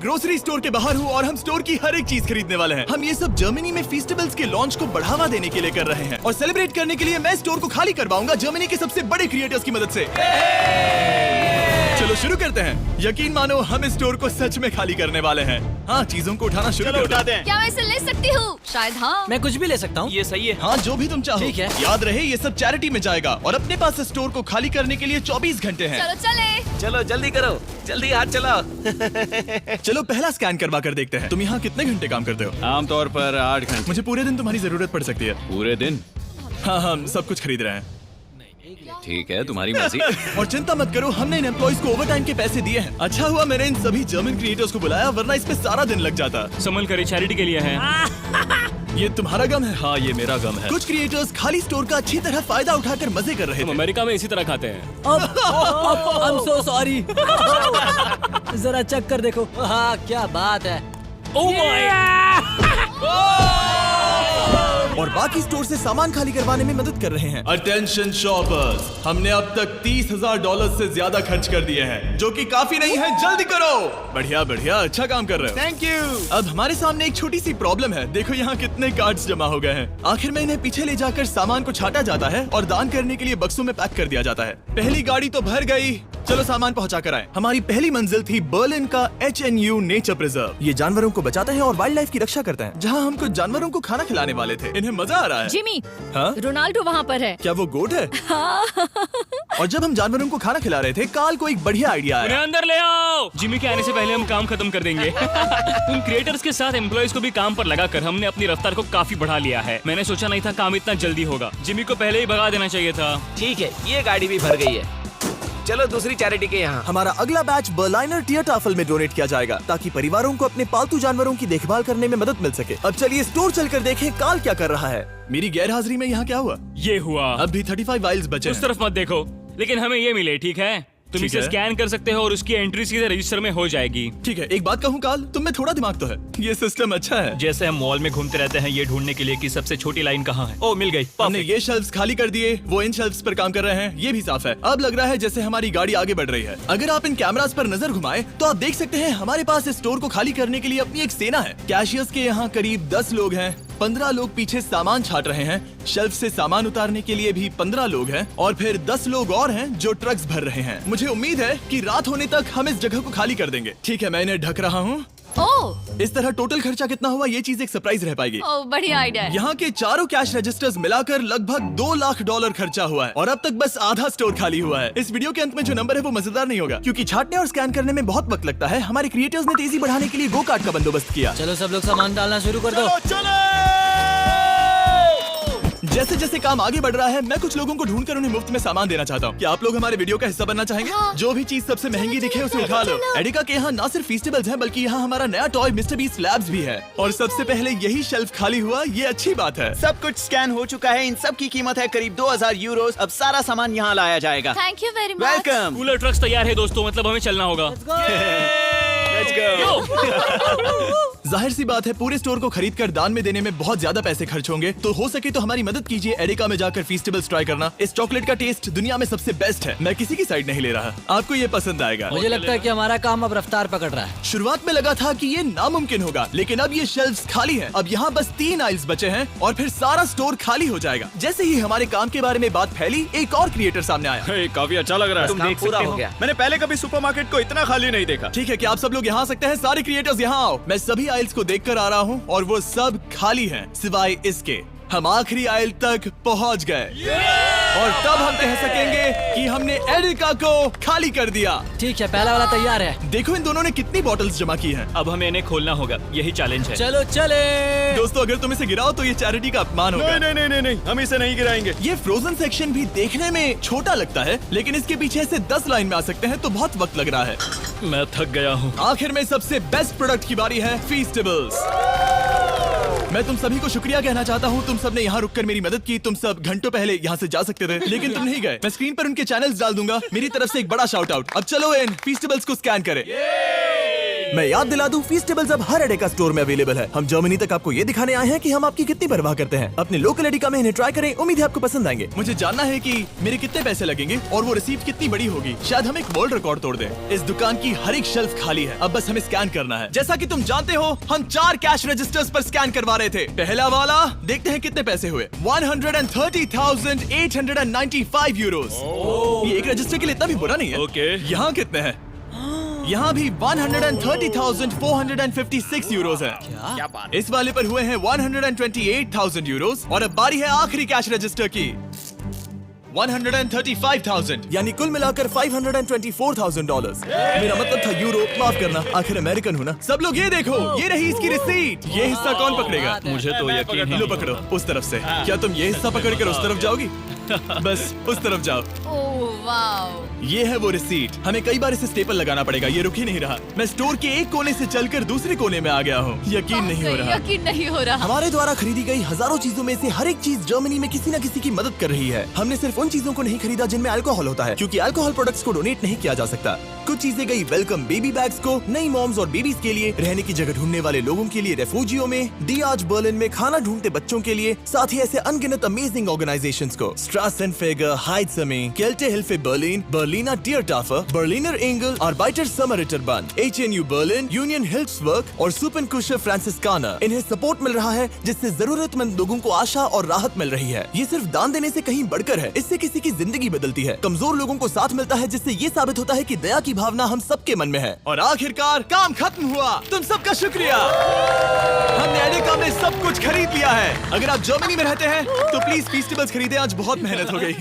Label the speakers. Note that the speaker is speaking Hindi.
Speaker 1: ग्रोसरी स्टोर के बाहर हूँ और हम स्टोर की हर एक चीज खरीदने वाले हैं। हम ये सब जर्मनी में फेस्टिवल्स के लॉन्च को बढ़ावा देने के लिए कर रहे हैं और सेलिब्रेट करने के लिए मैं स्टोर को खाली करवाऊंगा जर्मनी के सबसे बड़े क्रिएटर्स की मदद से। चलो शुरू करते हैं। यकीन मानो हम इस स्टोर को सच में खाली करने वाले हैं। हाँ, चीजों को उठाना शुरू कर
Speaker 2: उठाते हैं।
Speaker 3: क्या मैं इसे ले सकती हूँ? शायद हाँ।
Speaker 4: मैं कुछ भी ले सकता हूँ।
Speaker 2: ये सही है।
Speaker 1: हाँ, जो भी तुम चाहो।
Speaker 4: ठीक है।
Speaker 1: याद रहे ये सब चैरिटी में जाएगा और अपने पास इस स्टोर को खाली करने के लिए 24 घंटे हैं।
Speaker 3: चलो चले।
Speaker 2: चलो जल्दी करो, जल्दी हाथ चलाओ।
Speaker 1: चलो पहला स्कैन करवा कर देखते हैं। तुम यहाँ कितने घंटे काम करते हो?
Speaker 2: आमतौर पर 8 घंटे।
Speaker 1: मुझे पूरे दिन तुम्हारी जरूरत पड़ सकती है।
Speaker 2: पूरे दिन?
Speaker 1: हाँ, हम सब कुछ खरीद रहे हैं।
Speaker 2: ठीक है, तुम्हारी मर्जी।
Speaker 1: और चिंता मत करो, हमने इन एम्प्लॉइज को ओवरटाइम के पैसे दिए हैं। अच्छा हुआ मैंने इन सभी जर्मन क्रिएटर्स को बुलाया, वरना इस पे सारा दिन लग जाता।
Speaker 5: संभल कर चैरिटी के लिए है।
Speaker 1: ये तुम्हारा गम है?
Speaker 5: हाँ, ये मेरा गम है।
Speaker 1: कुछ क्रिएटर्स खाली स्टोर का अच्छी तरह फायदा उठाकर मजे कर रहे
Speaker 5: हम
Speaker 1: थे।
Speaker 5: अमेरिका में इसी तरह खाते हैं।
Speaker 4: I'm so sorry। जरा चेक कर देखो। हाँ, क्या बात है।
Speaker 5: ओह
Speaker 1: और बाकी स्टोर से सामान खाली करवाने में मदद कर रहे हैं। अटेंशन शॉपर्स, हमने अब तक $30,000 से ज्यादा खर्च कर दिए हैं, जो कि काफी नहीं है। जल्दी करो। बढ़िया बढ़िया, अच्छा काम कर रहे हो।
Speaker 2: Thank you.
Speaker 1: अब हमारे सामने एक छोटी सी प्रॉब्लम है। देखो यहाँ कितने कार्ड्स जमा हो गए हैं। आखिर में इन्हें पीछे ले जाकर सामान को छाटा जाता है और दान करने के लिए बक्सों में पैक कर दिया जाता है। पहली गाड़ी तो भर गई, चलो सामान पहुंचा कर आए। हमारी पहली मंजिल थी बर्लिन का HNU नेचर प्रिजर्व। ये जानवरों को बचाता है और वाइल्ड लाइफ की रक्षा करता है। जहाँ हम कुछ जानवरों को खाना खिलाने वाले थे। इन्हें मजा आ रहा है।
Speaker 3: जिमी,
Speaker 1: हाँ?
Speaker 3: रोनाल्डो वहाँ पर है।
Speaker 1: क्या वो गोट है? और जब हम जानवरों को खाना खिला रहे थे, काल को एक बढ़िया आइडिया
Speaker 5: उन्हें
Speaker 1: आया।
Speaker 5: अंदर ले आओ। जिमी के आने से पहले हम काम खत्म कर देंगे। उन क्रिएटर्स के साथ एम्प्लॉइज को भी काम पर लगाकर हमने अपनी रफ्तार को काफी बढ़ा लिया है। मैंने सोचा नहीं था काम इतना जल्दी होगा। जिमी को पहले ही भगा देना चाहिए था।
Speaker 2: ठीक है, ये गाड़ी भी भर गई है। चलो दूसरी चैरिटी के यहाँ।
Speaker 1: हमारा अगला बैच बर्लिनर टियरटाफल में डोनेट किया जाएगा, ताकि परिवारों को अपने पालतू जानवरों की देखभाल करने में मदद मिल सके। अब चलिए स्टोर चलकर देखें काल क्या कर रहा है। मेरी गैर हाजिरी में यहाँ क्या हुआ?
Speaker 5: ये हुआ।
Speaker 1: अब भी 35 वाइल्स बचे
Speaker 5: उस
Speaker 1: हैं।
Speaker 5: तरफ मत देखो, लेकिन हमें ये मिले। ठीक है, तुम
Speaker 1: ठीक
Speaker 5: इसे
Speaker 1: है।
Speaker 5: स्कैन कर सकते हो और उसकी एंट्री सीधे रजिस्टर में हो जाएगी।
Speaker 1: ठीक है, एक बात कहूँ काल, तुम में थोड़ा दिमाग तो है। ये सिस्टम अच्छा है।
Speaker 5: जैसे हम मॉल में घूमते रहते हैं ये ढूंढने के लिए कि सबसे छोटी लाइन कहाँ है। ओ, मिल गई।
Speaker 1: हमने ये शेल्फ्स खाली कर दिए, वो इन शेल्फ्स पर काम कर रहे हैं। ये भी साफ है। अब लग रहा है जैसे हमारी गाड़ी आगे बढ़ रही है। अगर आप इन कैमरास पर नजर घुमाएं, तो आप देख सकते हैं हमारे पास इस स्टोर को खाली करने के लिए अपनी एक सेना है। कैशियर्स के यहाँ करीब 10 लोग हैं। 15 लोग पीछे सामान छाट रहे हैं। शेल्फ से सामान उतारने के लिए भी 15 लोग हैं और फिर 10 लोग और हैं जो ट्रक्स भर रहे हैं। मुझे उम्मीद है कि रात होने तक हम इस जगह को खाली कर देंगे। ठीक है, मैं इन्हें ढक रहा हूँ।
Speaker 3: ओह,
Speaker 1: इस तरह टोटल खर्चा कितना हुआ, ये चीज एक सरप्राइज रह पाएगी।
Speaker 3: ओह, बढ़िया आइडिया है।
Speaker 1: यहाँ के चारों कैश रजिस्टर्स मिलाकर लगभग $2 लाख खर्चा हुआ है और अब तक बस आधा स्टोर खाली हुआ है। इस वीडियो के अंत में जो नंबर है वो मजेदार नहीं होगा, क्योंकि छाटने और स्कैन करने में बहुत वक्त लगता है। हमारे क्रिएटर्स ने तेजी बढ़ाने के लिए गो कार्ट का बंदोबस्त किया।
Speaker 4: चलो सब लोग सामान डालना शुरू कर दो।
Speaker 1: जैसे जैसे काम आगे बढ़ रहा है, मैं कुछ लोगों को ढूंढकर उन्हें मुफ्त में सामान देना चाहता हूँ। क्या आप लोग हमारे वीडियो का हिस्सा बनना चाहेंगे?
Speaker 3: हाँ।
Speaker 1: जो भी चीज सबसे महंगी दिखे उसे उठा लो। एडिका के यहाँ न सिर्फ फेस्टिवल्स हैं, बल्कि यहाँ हमारा नया टॉय मिस्टर बीस्ट लैब्स भी है। और सबसे पहले यही शेल्फ खाली हुआ, ये अच्छी बात है।
Speaker 2: सब कुछ स्कैन हो चुका है। इन सब की कीमत है करीब 2000 यूरो। अब सारा सामान यहाँ लाया जाएगा।
Speaker 3: Thank you very much.
Speaker 2: Welcome.
Speaker 5: Cooler trucks तैयार है दोस्तों, मतलब हमें चलना होगा।
Speaker 2: Let's go.
Speaker 1: जाहिर सी बात है, पूरे स्टोर को खरीद कर दान में देने में बहुत ज्यादा पैसे खर्च होंगे, तो हो सके तो हमारी मदद कीजिए एडिका में जाकर फेस्टिवल्स ट्राई करना। इस चॉकलेट का टेस्ट दुनिया में सबसे बेस्ट है। मैं किसी की साइड नहीं ले रहा, आपको ये पसंद आएगा।
Speaker 4: मुझे लगता है कि हमारा काम अब रफ्तार पकड़ रहा है।
Speaker 1: शुरुआत में लगा था कि ये नामुमकिन होगा, लेकिन अब ये शेल्फ्स खाली हैं। अब यहाँ बस 3 आइल्स बचे हैं और फिर सारा स्टोर खाली हो जाएगा। जैसे ही हमारे काम के बारे में बात फैली, एक और क्रिएटर सामने आया।
Speaker 5: काफी अच्छा लग रहा है।
Speaker 2: तुम देख पूरा हो गया।
Speaker 5: मैंने पहले कभी सुपरमार्केट को इतना खाली नहीं देखा।
Speaker 1: ठीक है, क्या आप सब लोग यहाँ आ सकते हैं? सारे क्रिएटर्स यहाँ आओ। मैं सभी आइल्स को देख कर आ रहा हूँ और वो सब खाली हैं, सिवाय इसके। हम आखिरी आइल तक पहुँच गए और तब हम कह सकेंगे कि हमने एडिका को खाली कर दिया।
Speaker 4: ठीक है, पहला वाला तैयार है।
Speaker 1: देखो इन दोनों ने कितनी बॉटल्स जमा की हैं।
Speaker 5: अब हमें इन्हें खोलना होगा, यही चैलेंज है।
Speaker 4: चलो चले।
Speaker 1: दोस्तों, अगर तुम इसे गिराओ तो ये चैरिटी का अपमान होगा।
Speaker 5: नहीं, हम इसे नहीं गिराएंगे।
Speaker 1: ये फ्रोजन सेक्शन भी देखने में छोटा लगता है, लेकिन इसके पीछे से 10 लाइन में आ सकते हैं, तो बहुत वक्त लग रहा है।
Speaker 5: मैं थक गया हूँ।
Speaker 1: आखिर में सबसे बेस्ट प्रोडक्ट की बारी है, फेस्टिवल्स। मैं तुम सभी को शुक्रिया कहना चाहता हूँ। तुम सब ने यहाँ रुककर मेरी मदद की। तुम सब घंटों पहले यहाँ से जा सकते थे, लेकिन तुम नहीं गए। मैं स्क्रीन पर उनके चैनल्स डाल दूंगा। मेरी तरफ से एक बड़ा शाउट आउट। अब चलो इन फेस्टिवल्स को स्कैन करें। मैं याद दिला दूं, फीस्टेबल्स अब हर एडेका स्टोर में अवेलेबल है। हम जर्मनी तक आपको ये दिखाने आए हैं कि हम आपकी कितनी परवाह करते हैं। अपने लोकल एडेका में इन्हें ट्राई करें, उम्मीद है आपको पसंद आएंगे। मुझे जानना है कि मेरे कितने पैसे लगेंगे और वो रिसीप्ट कितनी बड़ी होगी। शायद हम एक वर्ल्ड रिकॉर्ड तोड़ दें। इस दुकान की हर एक शेल्फ खाली है, अब बस हमें स्कैन करना है। जैसा कि तुम जानते हो, हम 4 कैश रजिस्टर्स पर स्कैन करवा रहे थे। पहला वाला, देखते हैं कितने पैसे हुए। 130,895 यूरोस। ये एक रजिस्टर के लिए इतना भी बुरा नहीं है।
Speaker 5: ओके।
Speaker 1: यहाँ कितने हैं? यहाँ भी 130,456 यूरोस है।
Speaker 2: क्या बात।
Speaker 1: इस वाले पर हुए हैं 128,000 यूरोस। और अब बारी है आखिरी कैश रजिस्टर की, 135,000, यानी कुल मिलाकर $524,000। मेरा मतलब था यूरो, माफ करना, आखिर अमेरिकन हूँ ना। सब लोग ये देखो, ये रही इसकी रिसीट। ये हिस्सा कौन पकड़ेगा?
Speaker 5: मुझे तो यकीन ही
Speaker 1: लो पकड़ो, उस तरफ से। क्या तुम ये हिस्सा पकड़कर उस तरफ जाओगी? बस उस तरफ जाओ।
Speaker 3: Oh wow.
Speaker 1: ये है वो रिसीट। हमें कई बार इसे स्टेपल लगाना पड़ेगा, ये रुक ही नहीं रहा। मैं स्टोर के एक कोने से चलकर दूसरे कोने में आ गया हूँ। यकीन नहीं हो रहा।
Speaker 3: यकीन नहीं हो रहा।
Speaker 1: हमारे द्वारा खरीदी गई हजारों चीजों में से हर एक चीज जर्मनी में किसी न किसी की मदद कर रही है। हमने सिर्फ उन चीजों को नहीं खरीदा जिनमें अल्कोहल होता है, क्योंकि अल्कोहल प्रोडक्ट्स को डोनेट नहीं किया जा सकता। कुछ चीजें गई वेलकम बेबी बैग्स को, नई मॉम्स और बेबीज के लिए, रहने की जगह ढूंढने वाले लोगों के लिए रेफ्यूजियों में, डीआज बर्लिन में खाना ढूंढते बच्चों के लिए, साथ ही ऐसे अनगिनत अमेजिंग ऑर्गेनाइजेशंस को, स्ट्रासेनफेगर, हाइट्समे, Kaeltehilfe Berlin, Berliner Tiertafel, Berliner Engel, Arbeiter Samariterbund, HNU Berlin, Union Hilfswerk और सुपनकुशर फ्रांसिस्काना। इन्हें सपोर्ट मिल रहा है, जिससे जरूरतमंद लोगों को आशा और राहत मिल रही है। ये सिर्फ दान देने से कहीं बढ़कर है, इससे किसी की जिंदगी बदलती है। कमजोर लोगों को साथ मिलता है, जिससे ये साबित होता है कि दया की भावना हम सबके मन में है। और आखिरकार काम खत्म हुआ। तुम सबका शुक्रिया। हमने एडेका में सब कुछ खरीद लिया है। अगर आप जर्मनी में रहते हैं तो प्लीज फीस्टेबल्स खरीदें, आज बहुत मेहनत हो गई।